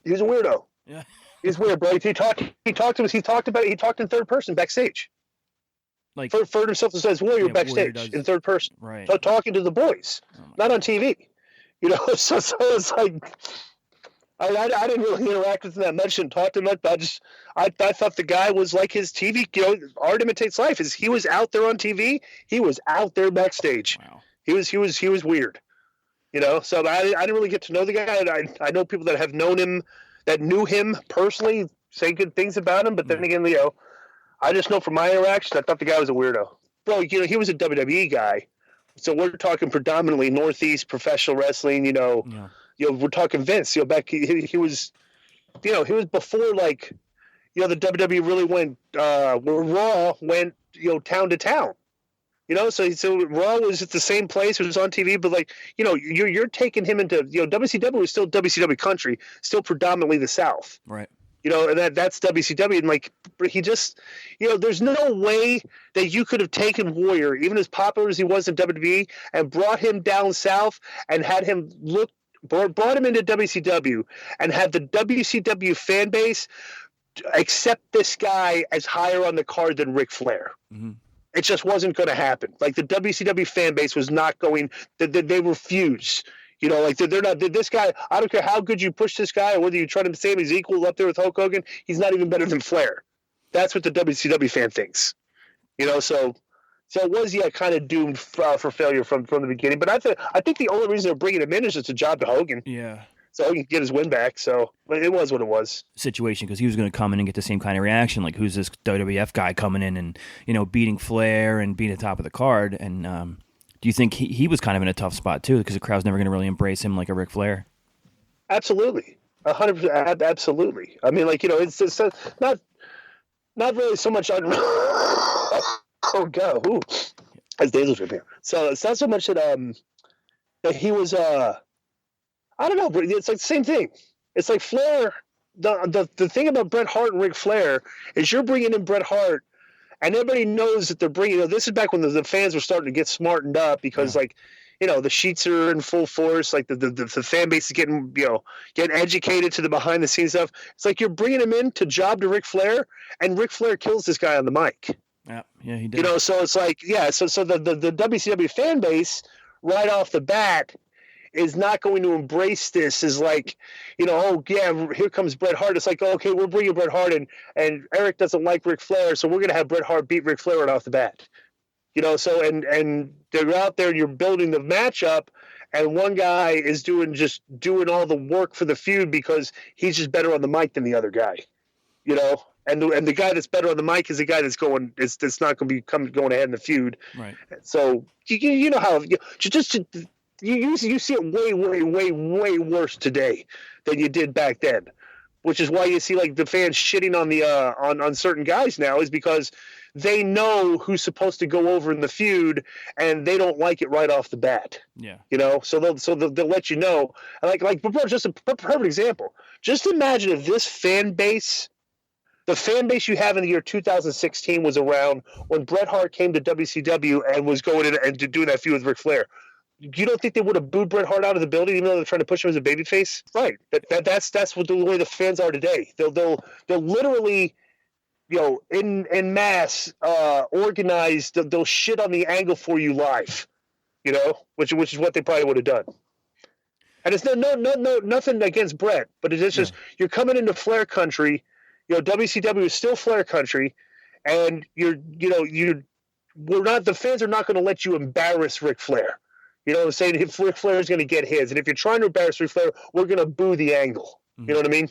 He was a weirdo. Yeah. He's weird, bro. He talked to us. He talked in third person backstage. Like Referred himself as Warrior Warrior backstage does, in third person. right? So talking to the boys, not on TV. So it's like I didn't really interact with him that much and talk to him much. But I thought the guy was like his TV. Art imitates life. He was out there on TV. He was out there backstage. Wow. He was weird. So I didn't really get to know the guy. I know people that have known him, that knew him personally, say good things about him. But then again, I just know from my interactions, I thought the guy was a weirdo. Bro, he was a WWE guy. So we're talking predominantly Northeast professional wrestling, we're talking Vince, back, he was, he was before, like, the WWE really went, where Raw went, town to town, so Raw was at the same place, it was on TV, but like, you're taking him into, WCW is still WCW country, still predominantly the South. Right. And that's WCW, and like he just, there's no way that you could have taken Warrior, even as popular as he was in WWE, and brought him down south and had him brought him into WCW and had the WCW fan base accept this guy as higher on the card than Ric Flair. Mm-hmm. It just wasn't going to happen. Like the WCW fan base was not going. They refuse. Like they're not. This guy, I don't care how good you push this guy, or whether you try to say he's equal up there with Hulk Hogan, he's not even better than Flair. That's what the WCW fan thinks. So it was kind of doomed for failure from the beginning. But I think the only reason they're bringing him in is just a job to Hogan. Yeah. So Hogan could get his win back. So it was what it was. Situation, because he was going to come in and get the same kind of reaction. Like, who's this WWF guy coming in and beating Flair and being at the top of the card? And do you think he was kind of in a tough spot too, because the crowd's never going to really embrace him like a Ric Flair? Absolutely, 100%. Absolutely. I mean, like it's not really so much on. Oh God! Ooh, as Dazzle's from here. So it's not so much that he was I don't know, but it's like the same thing. It's like Flair. The thing about Bret Hart and Ric Flair is you're bringing in Bret Hart. And everybody knows that they're bringing. This is back when the fans were starting to get smartened up because, the sheets are in full force. Like the fan base is getting educated to the behind the scenes stuff. It's like you're bringing him in to job to Ric Flair, and Ric Flair kills this guy on the mic. Yeah, he did. So it's like, so the WCW fan base right off the bat is not going to embrace this as like, oh yeah, here comes Bret Hart. It's like, oh, okay, we're bringing Bret Hart and Eric doesn't like Ric Flair, so we're going to have Bret Hart beat Ric Flair right off the bat. So and they're out there and you're building the matchup, and one guy is doing all the work for the feud because he's just better on the mic than the other guy. And the guy that's better on the mic is the guy that's not going to be going ahead in the feud. Right. So you know how you see it way, way, way, way worse today than you did back then, which is why you see like the fans shitting on the on certain guys now, is because they know who's supposed to go over in the feud and they don't like it right off the bat. Yeah. So they'll let you know. Like just a perfect example. Just imagine if this fan base, the fan base you have in the year 2016, was around when Bret Hart came to WCW and was going in and doing that feud with Ric Flair. You don't think they would have booed Bret Hart out of the building, even though they're trying to push him as a babyface? Right. That's what the way the fans are today. They'll literally, in mass, organized. They'll shit on the angle for you live, which is what they probably would have done. And it's nothing against Bret, but it's just you're coming into Flair country. WCW is still Flair country, and the fans are not going to let you embarrass Ric Flair. Saying if Ric Flair is going to get his, and if you're trying to embarrass Ric Flair, we're going to boo the angle. Mm-hmm. You know what I mean?